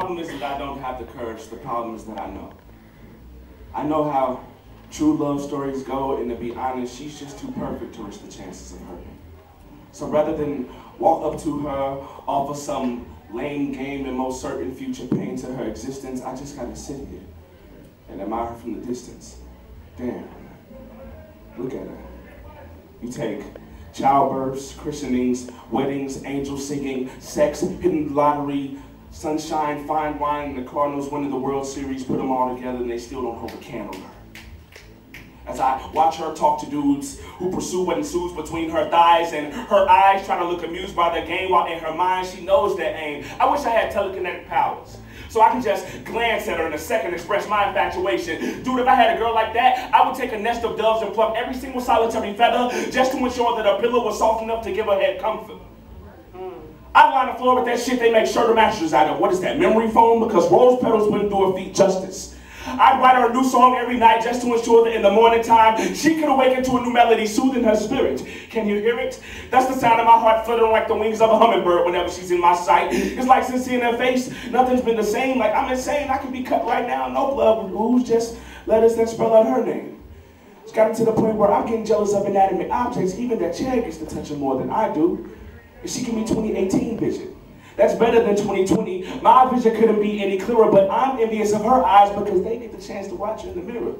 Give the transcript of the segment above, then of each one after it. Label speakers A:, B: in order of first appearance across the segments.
A: problem is that I don't have the courage. The problem is that I know. I know how true love stories go, and to be honest, she's just too perfect to risk the chances of hurting. So rather than walk up to her, offer some lame game and most certain future pain to her existence, I just gotta sit here and admire her from the distance. Damn, look at her. You take childbirths, christenings, weddings, angels singing, sex, hidden lottery, sunshine, fine wine, and the Cardinals winning the World Series, put them all together and they still don't hold a candle to her. As I watch her talk to dudes who pursue what ensues between her thighs and her eyes, trying to look amused by their game, while in her mind she knows their aim. I wish I had telekinetic powers, so I can just glance at her in a second and express my infatuation. Dude, if I had a girl like that, I would take a nest of doves and pluck every single solitary feather just to ensure that her pillow was soft enough to give her head comfort. I'd line the floor with that shit they make Shirter mattresses out of. What is that, memory foam? Because rose petals wouldn't do her feet justice. I'd write her a new song every night just to ensure that in the morning time she could awaken to a new melody soothing her spirit. Can you hear it? That's the sound of my heart fluttering like the wings of a hummingbird whenever she's in my sight. It's like since seeing her face, nothing's been the same. Like I'm insane, I could be cut right now, no blood would ooze, just let us then spell out her name. It's gotten to the point where I'm getting jealous of inanimate objects. Even that chair gets to touch her more than I do. And she can be 2018 vision. That's better than 2020. My vision couldn't be any clearer, but I'm envious of her eyes because they get the chance to watch her in the mirror.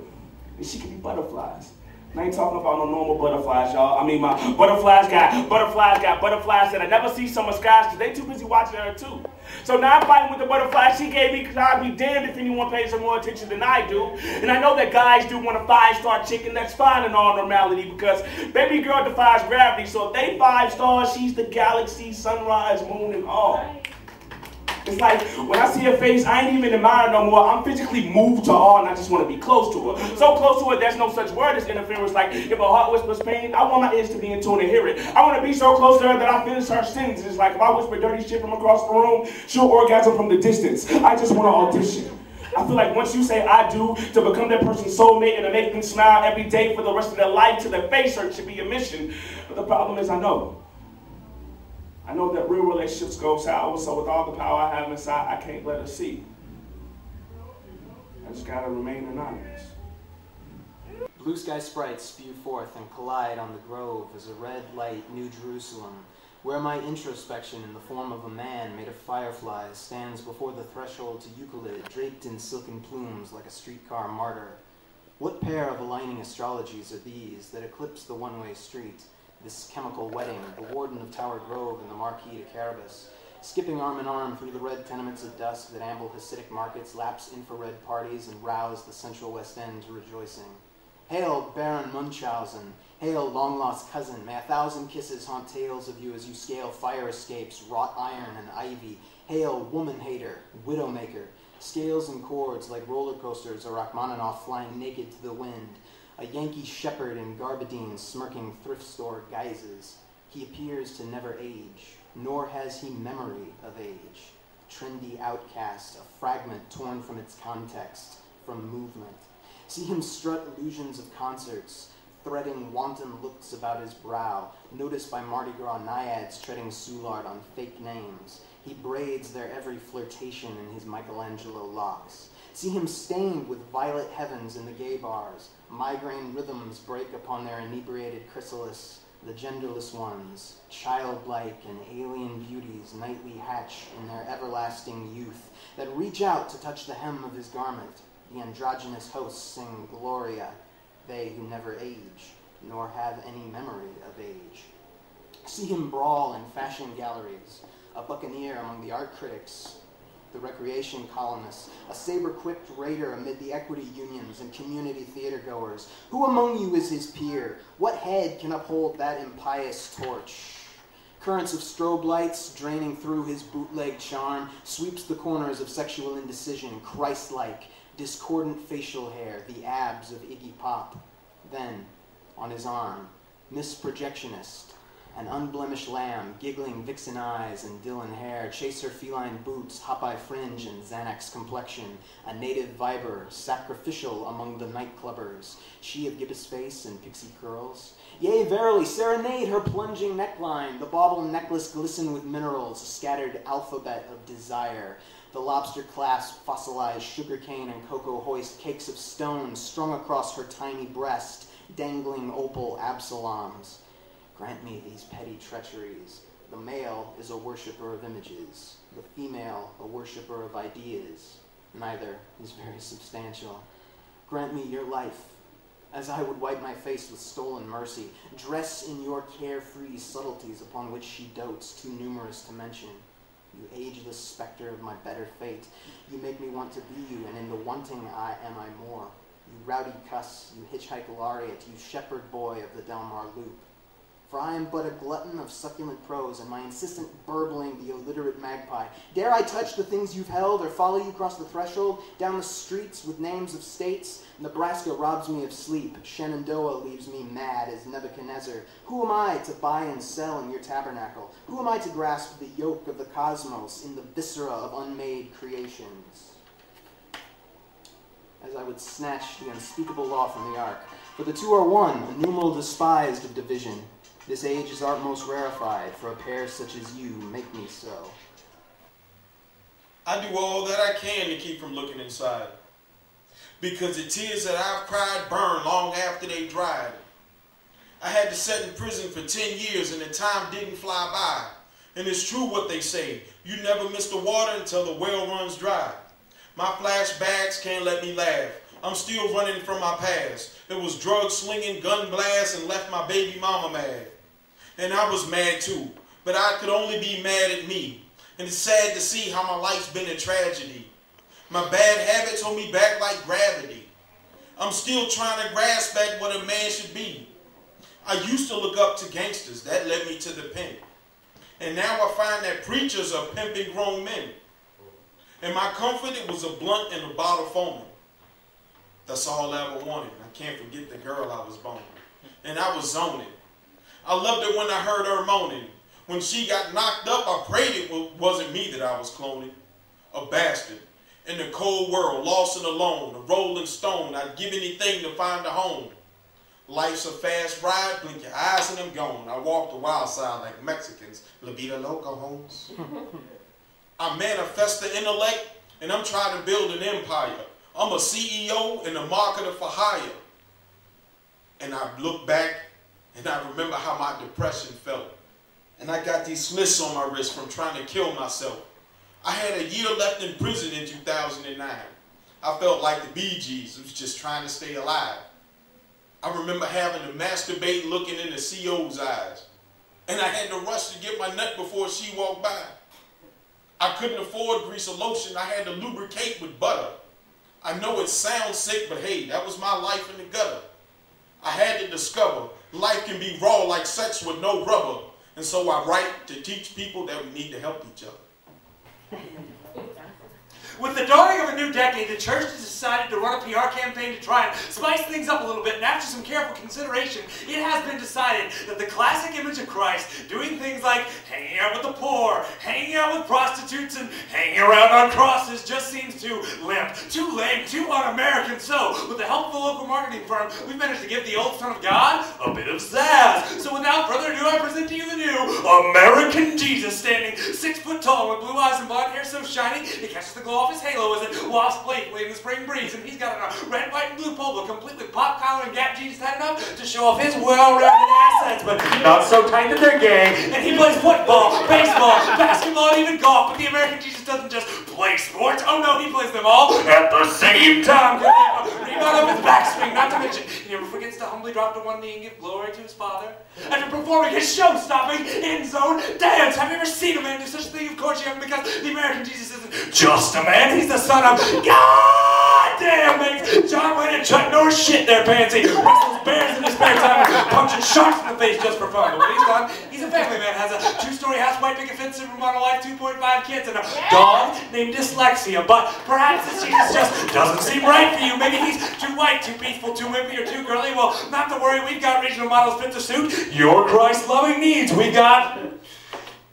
A: And she can be butterflies. And I ain't talking about no normal butterflies, y'all. I mean, my butterflies got butterflies that I never see summer skies because they too busy watching her too. So now I'm fighting with the butterflies she gave me because I'd be damned if anyone pays her more attention than I do. And I know that guys do want a 5-star chick, and that's fine in all normality because baby girl defies gravity. So if they 5 stars, she's the galaxy, sunrise, moon, and all. It's like, when I see her face, I ain't even admire no more. I'm physically moved to awe, and I just want to be close to her. So close to her, there's no such word as interference. Like, if her heart whispers pain, I want my ears to be in tune and hear it. I want to be so close to her that I finish her sentences. Like, if I whisper dirty shit from across the room, she'll orgasm from the distance. I just want to audition. I feel like once you say I do, to become that person's soulmate and to make them smile every day for the rest of their life, to their face hurt should be a mission. But the problem is I know that real relationships go sour, so with all the power I have inside, I can't let her see. I just gotta remain anonymous.
B: Blue sky sprites spew forth and collide on the grove as a red light New Jerusalem, where my introspection in the form of a man made of fireflies stands before the threshold to Euclid, draped in silken plumes like a streetcar martyr. What pair of aligning astrologies are these that eclipse the one-way street? This chemical wedding, the warden of Tower Grove and the Marquis de Carabas, skipping arm in arm through the red tenements of dusk that amble Hasidic markets, lapse infrared parties, and rouse the central West End to rejoicing. Hail, Baron Munchausen! Hail, long-lost cousin! May 1,000 kisses haunt tales of you as you scale fire escapes, wrought iron and ivy. Hail, woman-hater, widow-maker! Scales and cords like roller coasters or Rachmaninoff flying naked to the wind. A Yankee shepherd in garbadine smirking thrift store guises. He appears to never age, nor has he memory of age. Trendy outcast, a fragment torn from its context, from movement. See him strut illusions of concerts, threading wanton looks about his brow, noticed by Mardi Gras naiads treading soulard on fake names. He braids their every flirtation in his Michelangelo locks. See him stained with violet heavens in the gay bars. Migraine rhythms break upon their inebriated chrysalis. The genderless ones, childlike and alien beauties, nightly hatch in their everlasting youth that reach out to touch the hem of his garment. The androgynous hosts sing Gloria, they who never age, nor have any memory of age. See him brawl in fashion galleries, a buccaneer among the art critics, the recreation columnists, a saber-quipped raider amid the equity unions and community theater-goers. Who among you is his peer? What head can uphold that impious torch? Currents of strobe lights draining through his bootleg charm sweeps the corners of sexual indecision, Christ-like, discordant facial hair, the abs of Iggy Pop. Then, on his arm, Miss Projectionist, an unblemished lamb, giggling vixen eyes and Dylan hair, chaser feline boots, Popeye fringe and Xanax complexion, a native viber, sacrificial among the nightclubbers, she of gibbous face and pixie curls. Yea, verily, serenade her plunging neckline, the bauble necklace glisten with minerals, a scattered alphabet of desire. The lobster clasp fossilized sugarcane and cocoa hoist cakes of stone strung across her tiny breast, dangling opal Absaloms. Grant me these petty treacheries. The male is a worshipper of images, the female a worshipper of ideas. Neither is very substantial. Grant me your life, as I would wipe my face with stolen mercy. Dress in your carefree subtleties upon which she dotes, too numerous to mention. You ageless specter of my better fate. You make me want to be you, and in the wanting am I more. You rowdy cuss, you hitchhike laureate, you shepherd boy of the Delmar Loop. For I am but a glutton of succulent prose, and my insistent burbling the illiterate magpie. Dare I touch the things you've held, or follow you across the threshold, down the streets with names of states? Nebraska robs me of sleep. Shenandoah leaves me mad as Nebuchadnezzar. Who am I to buy and sell in your tabernacle? Who am I to grasp the yoke of the cosmos in the viscera of unmade creations? As I would snatch the unspeakable law from the ark. For the two are one, a numeral despised of division. This age is art most rarefied, for a pair such as you make me so.
C: I do all that I can to keep from looking inside, because the tears that I've cried burn long after they dried. I had to sit in prison for 10 years and the time didn't fly by. And it's true what they say, you never miss the water until the well runs dry. My flashbacks can't let me laugh. I'm still running from my past. It was drug slinging, gun blasts, and left my baby mama mad. And I was mad too, but I could only be mad at me. And it's sad to see how my life's been a tragedy. My bad habits hold me back like gravity. I'm still trying to grasp back what a man should be. I used to look up to gangsters, that led me to the pen. And now I find that preachers are pimping grown men. And my comfort, it was a blunt and a bottle foaming. That's all I ever wanted. I can't forget the girl I was boning. And I was zoning. I loved it when I heard her moaning. When she got knocked up, I prayed it wasn't me that I was cloning. A bastard. In the cold world, lost and alone, a rolling stone. I'd give anything to find a home. Life's a fast ride, blink your eyes and I'm gone. I walk the wild side like Mexicans. La vida loca, homes. I manifest the intellect and I'm trying to build an empire. I'm a CEO and a marketer for hire. And I look back and I remember how my depression felt. And I got these slits on my wrist from trying to kill myself. I had a year left in prison in 2009. I felt like the Bee Gees, was just trying to stay alive. I remember having to masturbate looking in the CO's eyes. And I had to rush to get my nut before she walked by. I couldn't afford grease or lotion. I had to lubricate with butter. I know it sounds sick, but hey, that was my life in the gutter. I had to discover life can be raw like sex with no rubber. And so I write to teach people that we need to help each other.
D: With the dawning of a new decade, the church has decided to run a PR campaign to try and spice things up a little bit, and after some careful consideration, it has been decided that the classic image of Christ, doing things like hanging out with the poor, hanging out with prostitutes, and hanging around on crosses, just seems too limp, too lame, too un-American. So, with the help of a local marketing firm, we've managed to give the old Son of God a bit of zazz. So without further ado, I present to you the new American Jesus, standing 6 foot tall with blue eyes and blonde hair so shiny, it catches the glow off his halo as it wafts playfully in the spring breeze, and he's got a red, white, and blue polo, complete with pop collar and gap jeans tight enough to show off his well-rounded assets, but not so tight that they're gay. And he plays football, baseball, basketball, and even golf, but the American Jesus doesn't just play sports. Oh no, he plays them all at the same time. Rebound of his backswing, not to mention, he never forgets to humbly drop to one knee and give glory to his Father. After performing his show-stopping end-zone dance, have you ever seen a man do such a thing? Of course you haven't, because the American Jesus isn't just a man, he's the son of God damn, makes John Wayne and Chuck Norris shit their pants. He wrestles bears in his spare time and punching sharks in the face just for fun. But when he's done, he's a family man, has a 2-story house, white picket fence, supermodel life, 2.5 kids, and a dog named Dyslexia. But perhaps this Jesus just doesn't seem right for you. Maybe he's too white, too peaceful, too wimpy, or too girly. Well, not to worry, we've got regional models fit to suit your Christ-loving needs. We got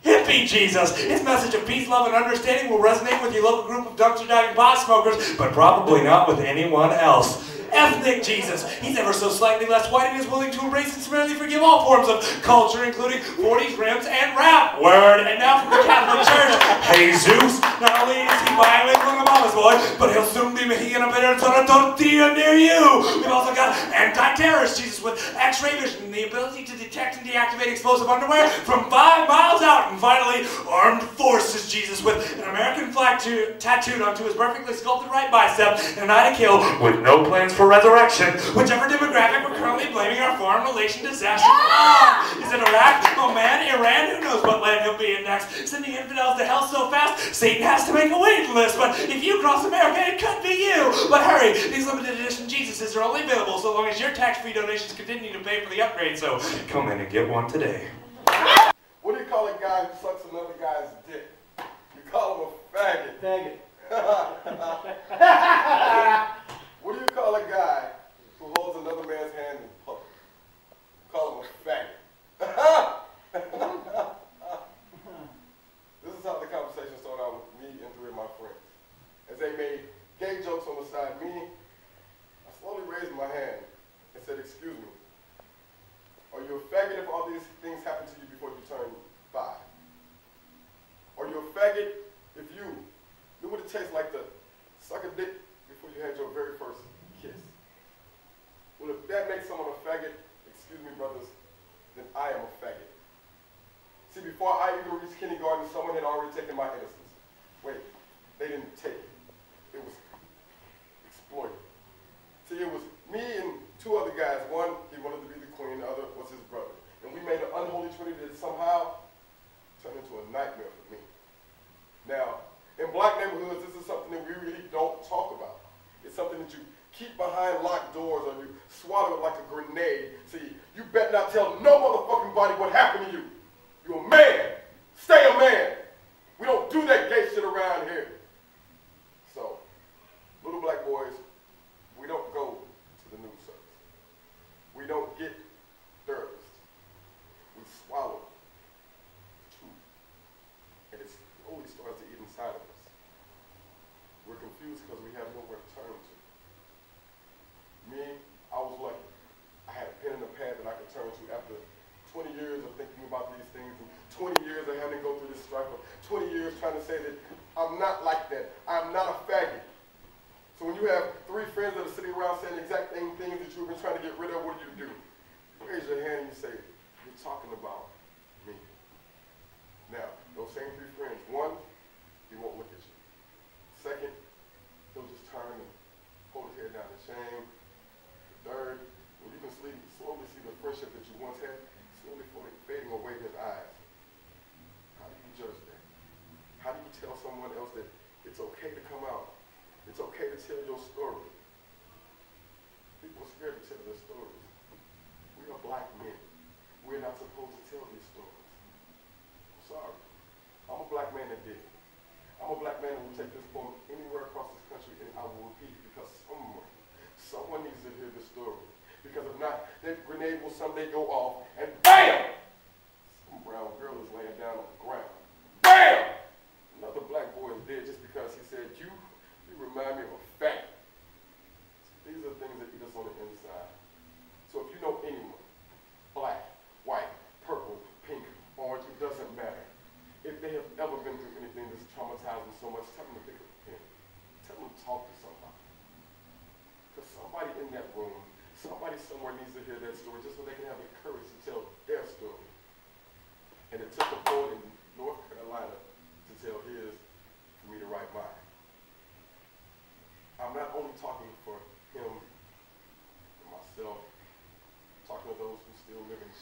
D: Hippie Jesus. His message of peace, love, and understanding will resonate with your local group of dumpster diving pot smokers, but probably not with anyone else. ethnic Jesus. He's ever so slightly less white and is willing to erase and summarily forgive all forms of culture, including 40s, rims, and rap. Word. And now from the Catholic Church, Jesus. Not only is he bilingual and a mama's boy, but he'll soon be Mexican a better tortilla near you. We've also got anti-terrorist Jesus with X-ray vision and the ability to detect and deactivate explosive underwear from 5 miles out. And finally, armed forces Jesus with an American flag tattooed onto his perfectly sculpted right bicep and an eye to kill with no plans for resurrection. Whichever demographic we're currently blaming our foreign relation disaster on. Is it Iraq? Oh man, Iran? Who knows what land he'll be in next? Sending infidels to hell so fast, Satan has to make a waiting list. But if you cross America, it could be you. But hurry, these limited edition Jesuses are only available so long as your tax-free donations continue to pay for the upgrade. So come in and get one today.
E: What do you call a guy who sucks another guy's dick? You call him a faggot.
B: Faggot.
E: What do you call a guy who holds another man's hand in public? You call him a faggot. This is how the conversation started out with me and 3 of my friends. As they made gay jokes on the side of me, I slowly raised my hand and said, "Excuse me, are you a faggot if all these things happen to you before you turn 5? Are you a faggot if you knew what it tastes like to suck a dick before you had your very first kiss? Well, if that makes someone a faggot, excuse me, brothers, then I am a faggot." See, before I even reached kindergarten, someone had already taken my innocence. Wait, they didn't take it. It was exploited. See, it was me and 2 other guys. One, he wanted to be the queen, the other was his brother. And we made an unholy trinity that somehow turned into a nightmare for me. Now, in black neighborhoods, this is something that we really don't talk about. It's something that you keep behind locked doors or you swallow it like a grenade. See, you better not tell no motherfucking body what happened to you. You're a man. Stay a man. We don't do that gay shit around here. So, little black boys, we don't go to the news service. We don't get therapist. We swallow truth. And it slowly starts to eat inside of us. We're confused because we have nowhere to turn to. Me, I was lucky. I had a pen and a pad that I could turn to after 20 years of thinking about these things, and 20 years of having to go through this struggle, 20 years trying to say that I'm not like that. I'm not a faggot. So when you have 3 friends that are sitting around saying the exact same things that you've been trying to get rid of, what do? You raise your hand and you say, "You're talking about me." Now, those same 3 friends, one, he won't look at you. Second, he'll just turn and hold his head down in shame. The third, well, you can slowly see the friendship that you once had slowly fading away in his eyes. How do you judge that? How do you tell someone else that it's okay to come out? It's okay to tell your story. People are scared to tell their stories. We are black men. We're not supposed to tell these stories. I'm sorry. I'm a black man that did it. I'm a black man who will take this poem anywhere across this country and I will repeat it because someone needs to hear this story. Because if not, that grenade will someday go off and BAM! Some brown girl is laying down on the ground. BAM! Another black boy is dead just because he said, you remind me of a faggot. These are things that eat us on the inside. So if you know anyone, black, white, purple, pink, orange, it doesn't matter. If they have ever been through anything that's traumatized them so much, tell them to pick up a pen. Tell them to talk to somebody. Because somebody in that room, somebody somewhere needs to hear that story just so they can have the courage to tell their story. And it took a boy in North Carolina to tell his for me to write mine. I'm not only talking for him, for myself, I'm talking to those who still live in